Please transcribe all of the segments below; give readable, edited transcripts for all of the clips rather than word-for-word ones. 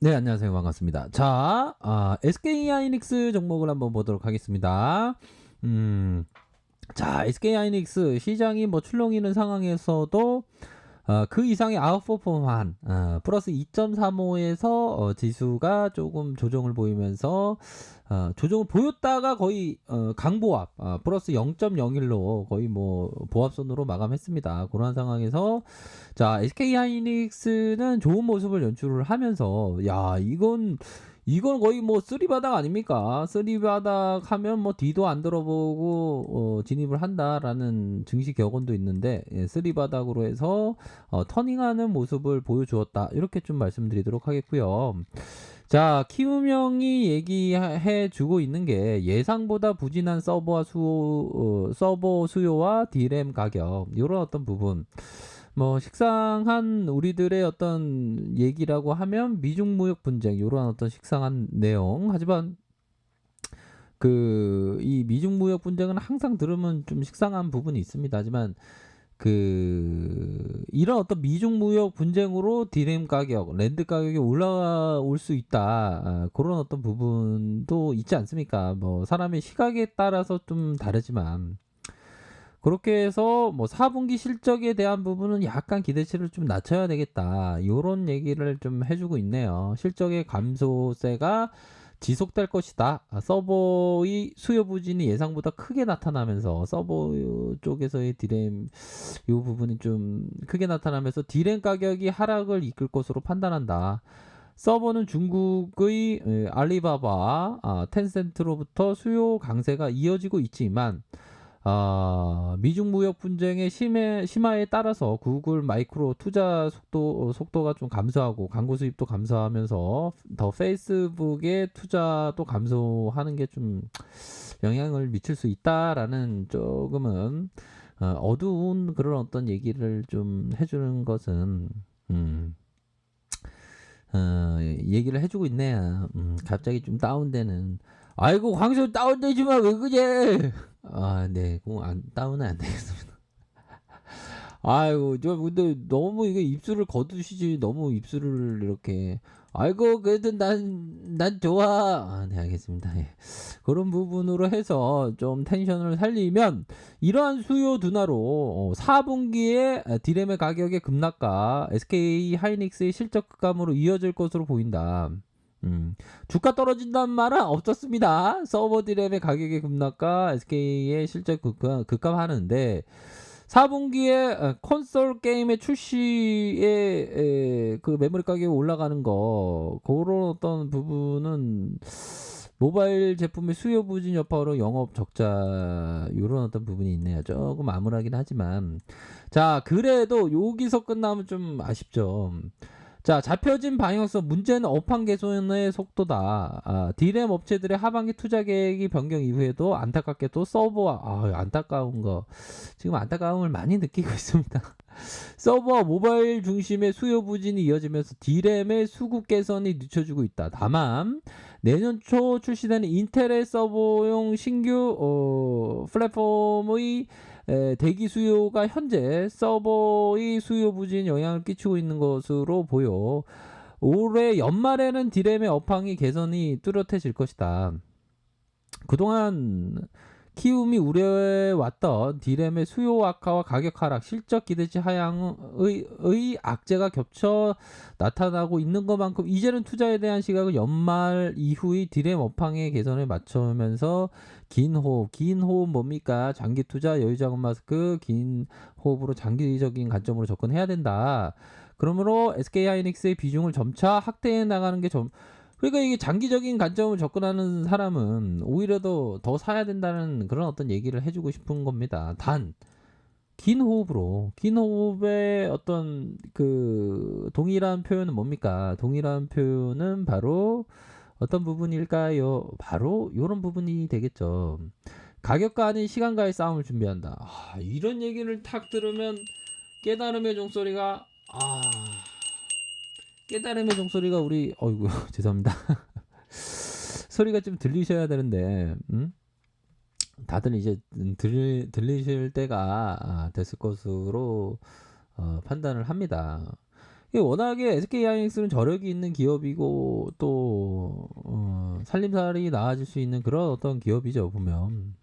네, 안녕하세요. 반갑습니다. 자, SK 하이닉스 종목을 한번 보도록 하겠습니다. 음, 자, SK 하이닉스 시장이 뭐 출렁이는 상황에서도 그 이상의 아웃퍼폼한 플러스 2.35에서 지수가 조금 조정을 보이면서 조정을 보였다가 거의 강보합 플러스 0.01로 거의 뭐 보합선으로 마감했습니다. 그런 상황에서 자 SK 하이닉스는 좋은 모습을 연출을 하면서 야 이건 거의 뭐 쓰리바닥 아닙니까? 쓰리바닥 하면 뭐 뒤도 안 들어보고 진입을 한다라는 증시 격언도 있는데 쓰리바닥으로 해서 터닝하는 모습을 보여주었다. 이렇게 좀 말씀드리도록 하겠고요. 자, 키움형이 얘기해 주고 있는 게 예상보다 부진한 서버 수요와 디램 가격 이런 어떤 부분 뭐 식상한 우리들의 어떤 얘기라고 하면 미중 무역 분쟁 요런 어떤 식상한 내용. 하지만 그 이 미중 무역 분쟁은 항상 들으면 좀 식상한 부분이 있습니다. 하지만 이런 어떤 미중 무역 분쟁으로 디램 가격, 랜드 가격이 올라올 수 있다. 그런 어떤 부분도 있지 않습니까? 뭐 사람의 시각에 따라서 좀 다르지만 그렇게 해서 뭐 4분기 실적에 대한 부분은 약간 기대치를 좀 낮춰야 되겠다. 요런 얘기를 좀 해주고 있네요. 실적의 감소세가 지속될 것이다. 서버의 수요 부진이 예상보다 크게 나타나면서 서버 쪽에서의 디램 요 부분이 좀 크게 나타나면서 디램 가격이 하락을 이끌 것으로 판단한다. 서버는 중국의 알리바바, 텐센트로부터 수요 강세가 이어지고 있지만 미중 무역 분쟁의 심화에 따라서 구글 마이크로 투자 속도가 좀 감소하고 광고 수입도 감소하면서 더 페이스북의 투자도 감소하는 게 좀 영향을 미칠 수 있다라는 조금은 어두운 그런 어떤 얘기를 좀 해주는 것은 음, 얘기를 해주고 있네요. 갑자기 좀 다운되는. 아이고 광수 다운되지 마 왜 그래? 네, 다운은 안 되겠습니다. 아이고 저 근데 너무 이게 입술을 거두시지 너무 입술을 이렇게. 아이고 그래도 난 좋아. 네 알겠습니다. 예. 그런 부분으로 해서 좀 텐션을 살리면 이러한 수요 둔화로 4분기에 디램의 가격의 급락과 SK 하이닉스의 실적 급감으로 이어질 것으로 보인다. 주가 떨어진다는 말은 없었습니다. 서버 디램의 가격의 급락과 SK의 실적 급감하는데 4분기에 콘솔 게임의 출시에 그 메모리 가격이 올라가는 거 그런 어떤 부분은 모바일 제품의 수요 부진 여파로 영업 적자 이런 어떤 부분이 있네요. 조금 암울하긴 하지만 자 그래도 여기서 끝나면 좀 아쉽죠. 자, 잡혀진 방향성 문제는 업황 개선의 속도다. 디램 업체들의 하반기 투자 계획이 변경 이후에도 안타깝게도 서버와 안타까운 거 지금 안타까움을 많이 느끼고 있습니다. 서버 모바일 중심의 수요 부진이 이어지면서 디램의 수급 개선이 늦춰지고 있다. 다만 내년 초 출시되는 인텔의 서버용 신규 플랫폼의 대기 수요가 현재 서버의 수요 부진 영향을 끼치고 있는 것으로 보여 올해 연말에는 디램의 업황이 개선이 뚜렷해질 것이다. 그동안 키움이 우려해왔던 디램의 수요 악화와 가격 하락, 실적 기대치 하향의 악재가 겹쳐 나타나고 있는 것만큼 이제는 투자에 대한 시각을 연말 이후의 디램 업황의 개선에 맞추면서 긴 호흡 뭡니까? 장기 투자, 여유자금 마스크, 긴 호흡으로 장기적인 관점으로 접근해야 된다. 그러므로 SK 하이닉스의 비중을 점차 확대해 나가는 게 그러니까 이게 장기적인 관점을 접근하는 사람은 오히려 더 사야 된다는 그런 어떤 얘기를 해주고 싶은 겁니다. 단, 긴 호흡의 어떤 그 동일한 표현은 뭡니까? 동일한 표현은 바로 어떤 부분일까요? 바로 이런 부분이 되겠죠. 가격과 아닌 시간과의 싸움을 준비한다. 이런 얘기를 탁 들으면 깨달음의 종소리가 깨달음의 종소리가 우리 어이구 죄송합니다. 소리가 좀 들리셔야 되는데 다들 이제 들리실 때가 됐을 것으로 판단을 합니다. 이게 워낙에 SK하이닉스는 저력이 있는 기업이고 또 살림살이 나아질 수 있는 그런 어떤 기업이죠 보면.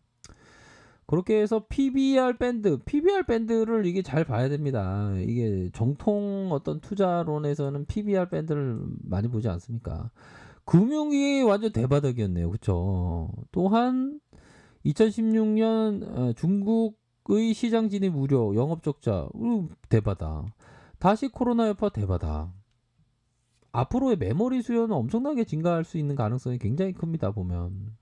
그렇게 해서 PBR 밴드를 이게 잘 봐야 됩니다. 이게 정통 어떤 투자론에서는 PBR 밴드를 많이 보지 않습니까? 금융이 완전 대바닥이었네요. 그쵸? 또한 2016년 중국의 시장 진입 우려, 영업 적자 대바닥. 다시 코로나 여파 대바닥. 앞으로의 메모리 수요는 엄청나게 증가할 수 있는 가능성이 굉장히 큽니다. 보면.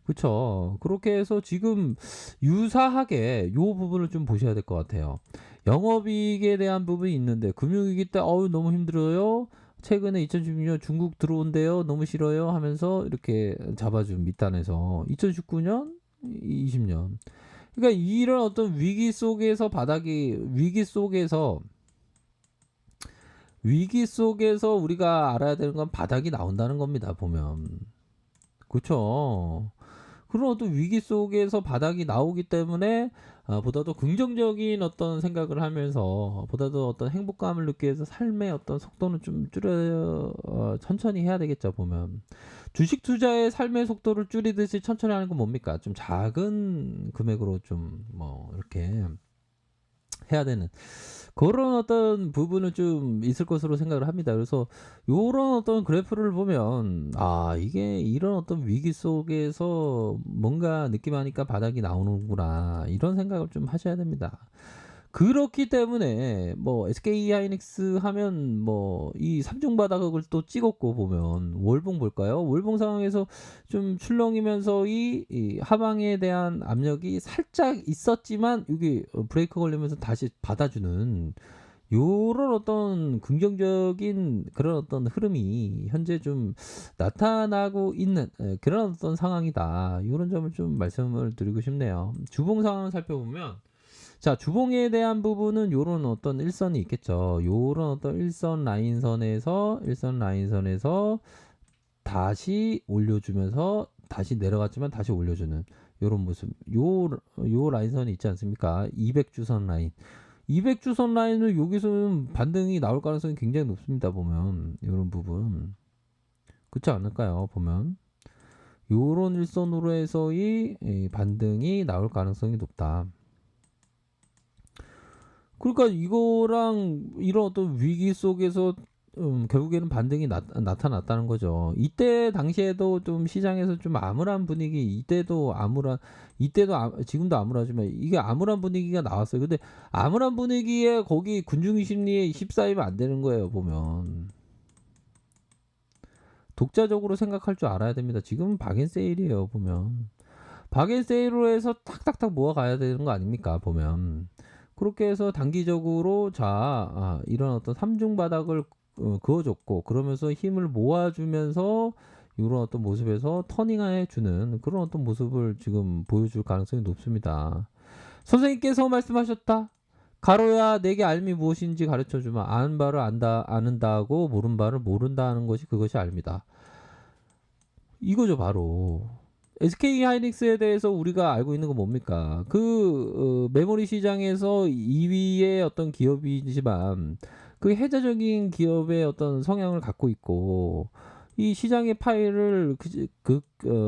그쵸. 그렇게 해서 지금 유사하게 요 부분을 좀 보셔야 될 것 같아요. 영업이익에 대한 부분이 있는데 금융위기 때 어우 너무 힘들어요. 최근에 2016년 중국 들어온대요. 너무 싫어요 하면서 이렇게 잡아준 밑단에서 2019년, 20년. 그러니까 이런 어떤 위기 속에서 우리가 알아야 되는 건 바닥이 나온다는 겁니다. 보면. 그쵸. 그런 어떤 위기 속에서 바닥이 나오기 때문에 보다 더 긍정적인 어떤 생각을 하면서 보다 더 어떤 행복감을 느끼기 위해서 삶의 어떤 속도는 좀 줄여 천천히 해야 되겠죠 보면. 주식 투자의 삶의 속도를 줄이듯이 천천히 하는 건 뭡니까? 좀 작은 금액으로 좀 뭐 이렇게 해야 되는 그런 어떤 부분은 좀 있을 것으로 생각을 합니다. 그래서 요런 어떤 그래프를 보면 이게 이런 어떤 위기 속에서 뭔가 느낌하니까 바닥이 나오는구나 이런 생각을 좀 하셔야 됩니다. 그렇기 때문에 뭐 SK하이닉스 하면 뭐 이 삼중 바닥을 또 찍었고 보면 월봉 볼까요? 월봉 상황에서 좀 출렁이면서 이 하방에 대한 압력이 살짝 있었지만 여기 브레이크 걸리면서 다시 받아주는 요런 어떤 긍정적인 그런 어떤 흐름이 현재 좀 나타나고 있는 그런 어떤 상황이다. 요런 점을 좀 말씀을 드리고 싶네요. 주봉 상황을 살펴보면 자, 주봉에 대한 부분은 요런 어떤 일선이 있겠죠. 요런 어떤 일선 라인선에서 다시 올려주면서 다시 내려갔지만 다시 올려주는 요런 모습. 요 라인선이 있지 않습니까? 200주선 라인. 200주선 라인을 여기서는 반등이 나올 가능성이 굉장히 높습니다. 보면 요런 부분. 그렇지 않을까요? 보면 요런 일선으로 해서의 반등이 나올 가능성이 높다. 그러니까 이거랑 이런 어떤 위기 속에서 결국에는 반등이 나타났다는 거죠. 이때 당시에도 좀 시장에서 좀 암울한 분위기, 지금도 암울하지만 이게 암울한 분위기가 나왔어요. 근데 암울한 분위기에 거기 군중의 심리에 휩싸이면 안 되는 거예요, 보면. 독자적으로 생각할 줄 알아야 됩니다. 지금 박앤세일이에요, 보면. 박앤세일로 해서 탁탁탁 모아가야 되는 거 아닙니까, 보면. 그렇게 해서 단기적으로 이런 어떤 삼중 바닥을 그어줬고 그러면서 힘을 모아주면서 이런 어떤 모습에서 터닝해 주는 그런 어떤 모습을 지금 보여줄 가능성이 높습니다. 선생님께서 말씀하셨다. 가로야 내게 알미 무엇인지 가르쳐주마. 아는 바를 아는다고 모른 바를 모른다 하는 것이 그것이 알미다. 이거죠 바로. SK하이닉스에 대해서 우리가 알고 있는 건 뭡니까? 메모리 시장에서 2위의 어떤 기업이지만 그 혜자적인 기업의 어떤 성향을 갖고 있고 이 시장의 파일을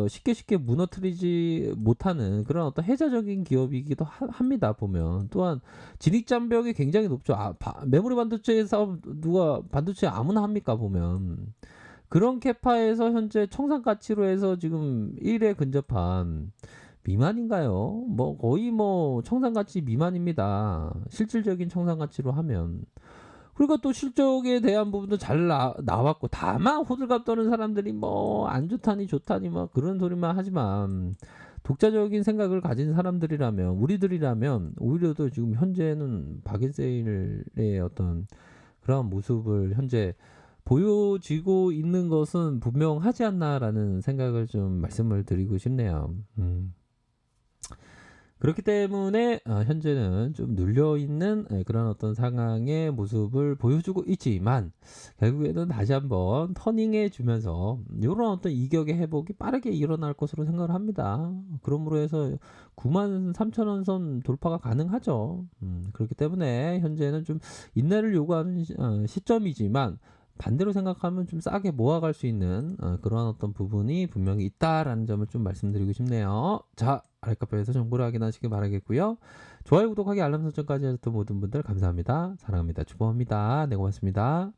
쉽게 무너뜨리지 못하는 그런 어떤 혜자적인 기업이기도 합니다. 보면 또한 진입 장벽이 굉장히 높죠. 메모리 반도체에서 누가 반도체 아무나 합니까? 보면 그런 캐파에서 현재 청산 가치로 해서 지금 1에 근접한 미만인가요? 뭐 거의 뭐 청산 가치 미만입니다. 실질적인 청산 가치로 하면. 그리고 또 실적에 대한 부분도 잘 나왔고 다만 호들갑 떠는 사람들이 뭐 안 좋다니 좋다니 뭐 그런 소리만 하지만 독자적인 생각을 가진 사람들이라면 우리들이라면 오히려 더 지금 현재는 박앤세일의 어떤 그런 모습을 현재 보여지고 있는 것은 분명하지 않나라는 생각을 좀 말씀을 드리고 싶네요. 그렇기 때문에 현재는 좀 눌려 있는 그런 어떤 상황의 모습을 보여주고 있지만 결국에는 다시 한번 터닝해 주면서 요런 어떤 이격의 회복이 빠르게 일어날 것으로 생각을 합니다. 그러므로 해서 93,000원 선 돌파가 가능하죠. 그렇기 때문에 현재는 좀 인내를 요구하는 시점이지만 반대로 생각하면 좀 싸게 모아갈 수 있는 그러한 어떤 부분이 분명히 있다라는 점을 좀 말씀드리고 싶네요. 자, 알카페에서 정보를 확인하시길 바라겠고요. 좋아요, 구독하기, 알람 설정까지 해줬던 모든 분들 감사합니다. 사랑합니다. 축복합니다. 네, 고맙습니다.